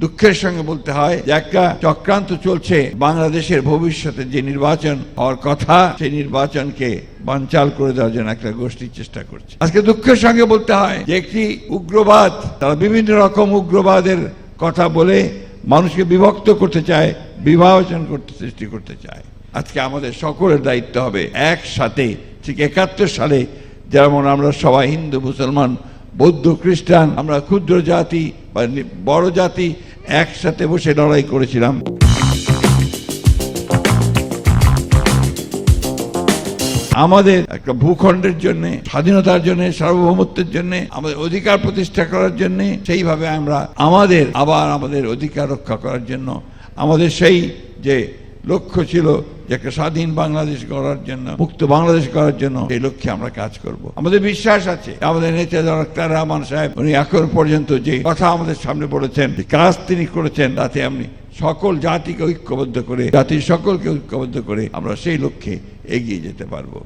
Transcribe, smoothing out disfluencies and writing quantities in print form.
দুঃখের সঙ্গে বলতে হয় যে একটা চক্রান্ত চলছে বাংলাদেশের ভবিষ্যতে যে নির্বাচন হওয়ার কথা সেই নির্বাচনকে বানচাল করে দেওয়ার জন্য একটা গোষ্ঠীর চেষ্টা করছে। আজকে দুঃখের সঙ্গে বলতে হয় যে একটি উগ্রবাদ, তারা বিভিন্ন রকম উগ্রবাদের কথা বলে মানুষকে বিভক্ত করতে চায়, বিভাজন সৃষ্টি করতে চায়। আজকে আমাদের সকলের দায়িত্ব হবে একসাথে, ঠিক 71 সালে যেমন আমরা সবাই হিন্দু, মুসলমান, বৌদ্ধ, খ্রিস্টান, আমরা ক্ষুদ্র জাতি বা বড় জাতি একসাথে বসে লড়াই করেছিলাম। আমাদের একটা ভূখণ্ডের জন্য, স্বাধীনতার জন্য, সার্বভৌমত্বের জন্য, আমাদের অধিকার প্রতিষ্ঠা করার জন্য, সেইভাবে আমরা আমাদের অধিকার রক্ষা করার জন্য আমাদের সেই যে লক্ষ্য ছিল যে একটা স্বাধীন বাংলাদেশ গড়ার জন্য, মুক্ত বাংলাদেশ গড়ার জন্য, এই লক্ষ্যে আমরা কাজ করব। আমাদের বিশ্বাস আছে আমাদের নেতা ডক্টর রহমান সাহেব উনি এখন পর্যন্ত যে কথা আমাদের সামনে বলেছেন, যে কাজ তিনি করেছেন, তাতে আমি সকল জাতিকে ঐক্যবদ্ধ করে, জাতির সকলকে ঐক্যবদ্ধ করে আমরা সেই লক্ষ্যে এগিয়ে যেতে পারবো।